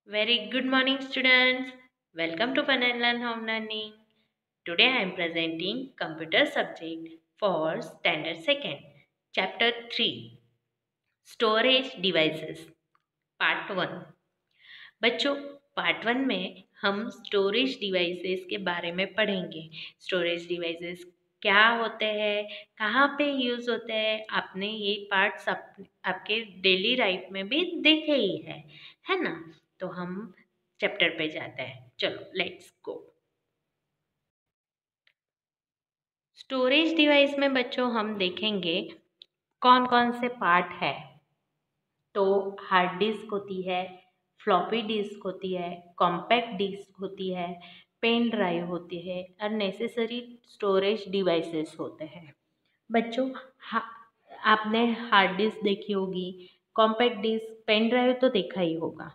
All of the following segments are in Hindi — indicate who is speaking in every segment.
Speaker 1: Very good morning, students. Welcome to Fun and Learn Home Learning. Today I am presenting Computer Subject for Standard 2nd, Chapter 3, Storage Devices, Part 1. बच्चों, पार्ट 1 में हम स्टोरेज डिवाइसेस के बारे में पढ़ेंगे। स्टोरेज डिवाइसेस क्या होते हैं, कहाँ पे यूज़ होते हैं, आपने ये पार्ट्स आपके डेली लाइफ में भी देखे ही है ना। तो हम चैप्टर पे जाते हैं, चलो लेट्स गो। स्टोरेज डिवाइस में बच्चों हम देखेंगे कौन कौन से पार्ट है। तो हार्ड डिस्क होती है, फ्लॉपी डिस्क होती है, कॉम्पैक्ट डिस्क होती है, पेन ड्राइव होती है और नेसेसरी स्टोरेज डिवाइसेस होते हैं। बच्चों, हा, आपने हार्ड डिस्क देखी होगी, कॉम्पैक्ट डिस्क, पेन ड्राइव तो देखा ही होगा,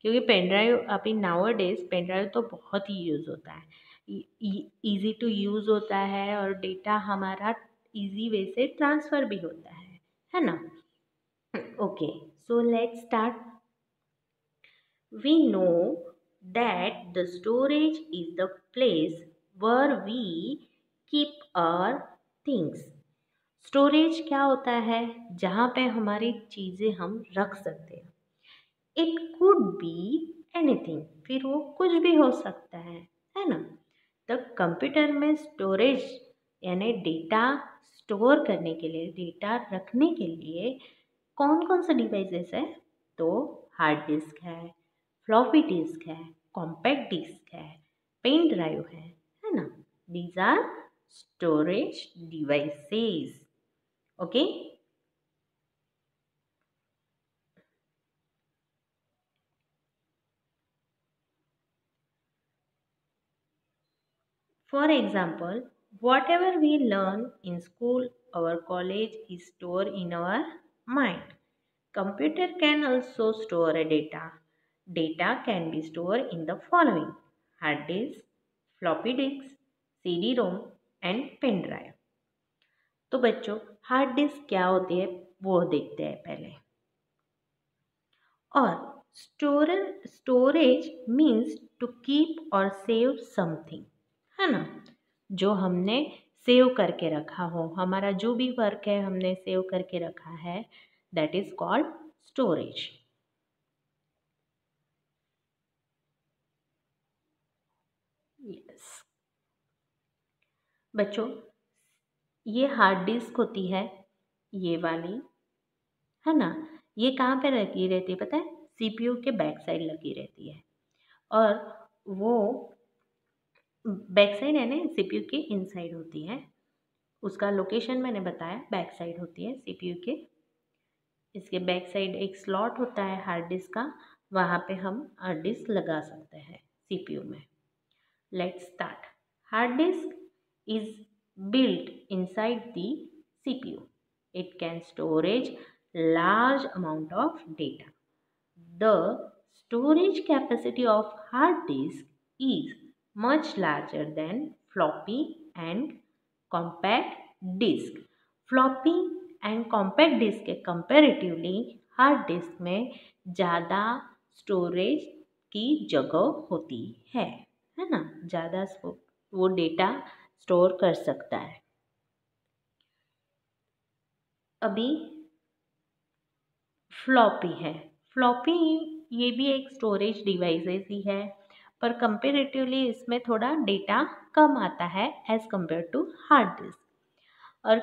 Speaker 1: क्योंकि पेन ड्राइव अभी नाउ डेज पेन ड्राइव तो बहुत ही यूज़ होता है, इजी टू यूज़ होता है और डेटा हमारा इजी वे से ट्रांसफ़र भी होता है ना। Okay, so let's start. We know that the storage is the place where we keep our things. Storage क्या होता है? जहाँ पे हमारी चीज़ें हम रख सकते हैं। इट कुड बी एनीथिंग, फिर वो कुछ भी हो सकता है ना। तो कंप्यूटर में स्टोरेज यानी डेटा स्टोर करने के लिए, डेटा रखने के लिए कौन कौन से डिवाइसेस है? तो हार्ड डिस्क है, फ्लॉपी डिस्क है, कॉम्पैक्ट डिस्क है, पेन ड्राइव है ना। These are storage devices. Okay, for example, whatever we learn in school or college is stored in our mind. Computer can also store a data. Data can be stored in the following: hard disk, floppy disks, CD-ROM and pen drive. तो बच्चों, हार्ड डिस्क क्या होती है वो देखते हैं पहले। और स्टोरेज मीन्स टू कीप और सेव समथिंग, है ना। जो हमने सेव करके रखा हो, हमारा जो भी वर्क है हमने सेव करके रखा है, that is called storage. Yes बच्चों, ये हार्ड डिस्क होती है, ये वाली, है ना। ये कहाँ पे लगी रहती है पता है? सीपीयू के बैक साइड लगी रहती है। और वो बैक साइड है ना, सीपीयू के इनसाइड होती है। उसका लोकेशन मैंने बताया, बैक साइड होती है सीपीयू के। इसके बैक साइड एक स्लॉट होता है हार्ड डिस्क का, वहाँ पे हम हार्ड डिस्क लगा सकते हैं सीपीयू में। Let's start. Hard disk is built inside the CPU. It can storage large amount of data. The storage capacity of hard disk is much larger than floppy and compact disk. Floppy and compact disk के comparatively हार्ड डिस्क में ज़्यादा स्टोरेज की जगह होती है ना। ज़्यादा वो डेटा स्टोर कर सकता है। अभी फ्लॉपी है। फ्लॉपी ये भी एक स्टोरेज डिवाइसेस ही है, पर कंपेरेटिवली इसमें थोड़ा डेटा कम आता है as compare to hard disk. और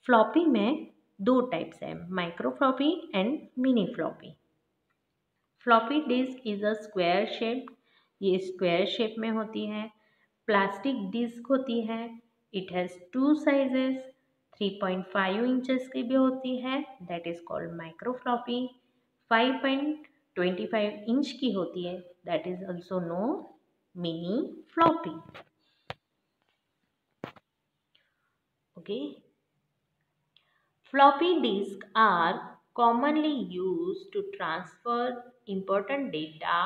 Speaker 1: फ्लॉपी में दो टाइप्स है, micro floppy and mini floppy. Floppy disk is a square shape, ये स्क्वायर शेप में होती है। प्लास्टिक डिस्क होती है, it has two sizes, 3.5 inches की भी होती है, that is called micro floppy. 5.25 inch की होती है, that is also known mini floppy. Okay, floppy disks are commonly used to transfer important data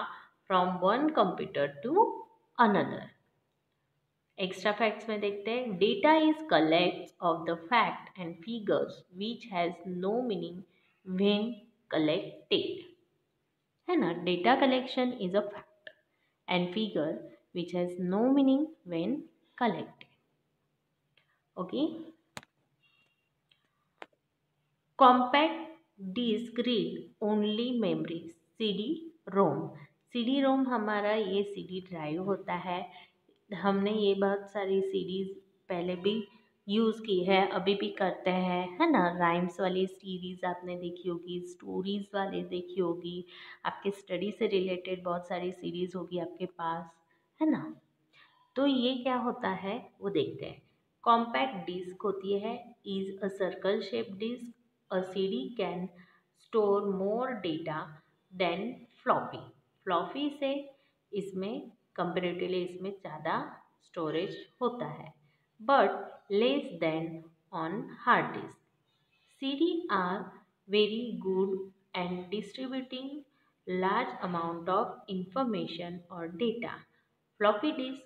Speaker 1: from one computer to another. Extra facts में देखते हैं, data is collects of the fact and figures which has no meaning when collected, है ना। Data collection is a fact and figure which has no meaning when collected. Okay. Compact disk read only memory CD ROM. CD ROM हमारा ये CD ड्राइव होता है। हमने ये बहुत सारी सीरीज पहले भी यूज़ की है, अभी भी करते हैं, है ना। राइम्स वाली सीरीज़ आपने देखी होगी, स्टोरीज़ वाली देखी होगी, आपके स्टडी से रिलेटेड बहुत सारी सीरीज़ होगी आपके पास, है ना। तो ये क्या होता है वो देखते हैं। कॉम्पैक्ट डिस्क होती है is a circle shape disk. A CD can store more data than floppy. Floppy से इसमें कंपेरेटिवली इसमें ज़्यादा स्टोरेज होता है, but less than on hard disk. CD are very good and distributing large amount of information or data. Floppy disk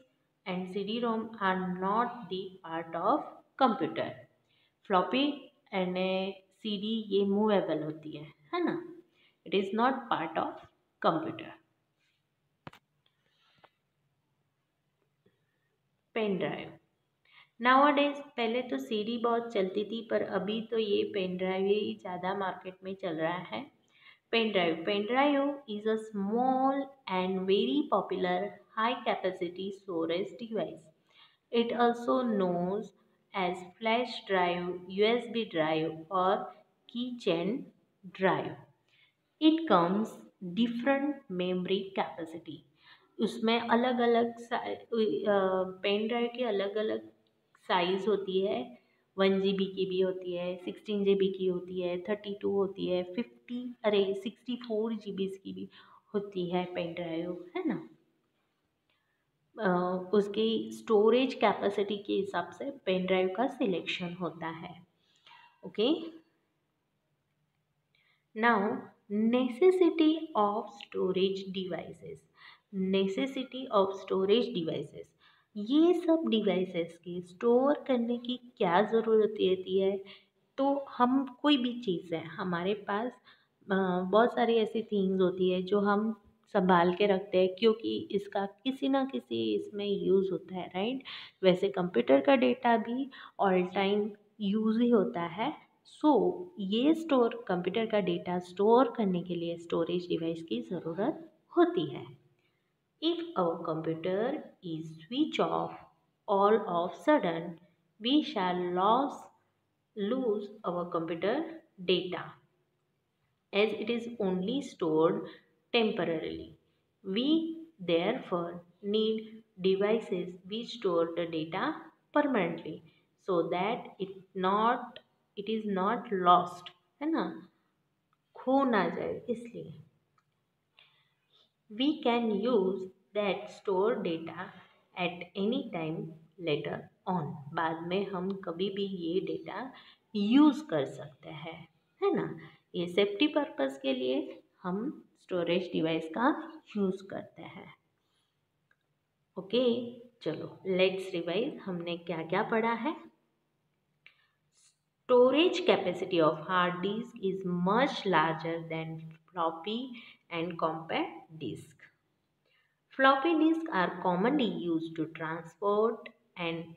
Speaker 1: and CD-ROM are not the part of computer. Floppy and CD ये movable होती है ना। It is not part of computer. Pen drive nowadays, पहले तो CD बहुत चलती थी, पर अभी तो ये पेन ड्राइव ही ज़्यादा मार्केट में चल रहा है। Pen drive is a small and very popular high capacity storage device. It also known as flash drive, USB drive or keychain drive. It comes different memory capacity. उसमें अलग अलग पेन ड्राइव की अलग अलग साइज़ होती है। 1 GB की भी होती है, 16 GB की होती है, 32 होती है, 64 GB की भी होती है पेन ड्राइव, है ना। उसकी स्टोरेज कैपेसिटी के हिसाब से पेन ड्राइव का सिलेक्शन होता है। Okay. Now necessity of storage devices. Necessity of storage devices, ये सब डिवाइसेस की स्टोर करने की क्या ज़रूरत होती है। तो हम कोई भी चीज़ है हमारे पास, बहुत सारी ऐसी थिंग्स होती है जो हम संभाल के रखते हैं, क्योंकि इसका किसी ना किसी इसमें यूज़ होता है, राइट। वैसे कंप्यूटर का डेटा भी ऑल टाइम यूज़ ही होता है। सो ये कंप्यूटर का डेटा स्टोर करने के लिए स्टोरेज डिवाइस की ज़रूरत होती है। If our computer is switched off all of sudden, we shall lose our computer data, as it is only stored temporarily. We therefore need devices which store the data permanently, so that it is not lost, है ना, खो ना जाए इसलिए। We can use that stored data at any time later on. बाद में हम कभी भी ये डेटा यूज़ कर सकते हैं, है ना। ये सेफ्टी पर्पस के लिए हम स्टोरेज डिवाइस का यूज़ करते हैं। ओके, चलो लेट्स रिवाइज, हमने क्या क्या पढ़ा है। Storage capacity of hard disk is much larger than floppy and compact disk. Floppy disks are commonly used to transport and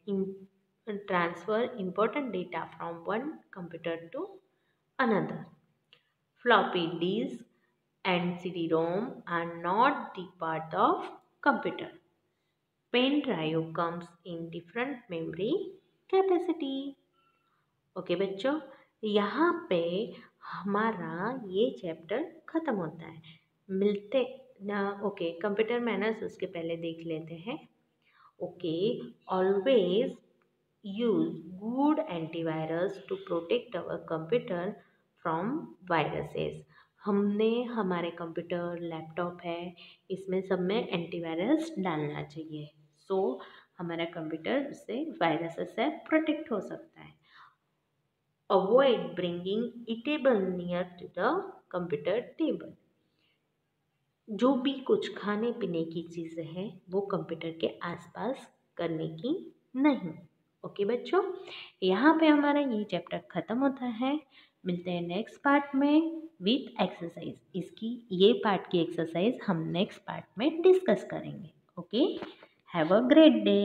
Speaker 1: transfer important data from one computer to another. Floppy disks and CD-ROM are not the part of computer. Pen drive comes in different memory capacity. Okay बच्चों, यहाँ पे हमारा ये चैप्टर ख़त्म होता है। मिलते ना, ओके, कंप्यूटर मैनर्स उसके पहले देख लेते हैं। Okay, always use good antivirus to protect our computer from viruses. हमने हमारे कंप्यूटर लैपटॉप है, इसमें सब में एंटीवायरस डालना चाहिए, सो हमारा कंप्यूटर उससे वायरसेस से प्रोटेक्ट हो सकता है। Avoid bringing eatable near to the computer table. जो भी कुछ खाने पीने की चीज़ें हैं वो कंप्यूटर के आसपास करने की नहीं। ओके बच्चों, यहाँ पे हमारा ये चैप्टर ख़त्म होता है। मिलते हैं नेक्स्ट पार्ट में। With exercise. इसकी ये पार्ट की एक्सरसाइज हम नेक्स्ट पार्ट में डिस्कस करेंगे। Okay, have a great day.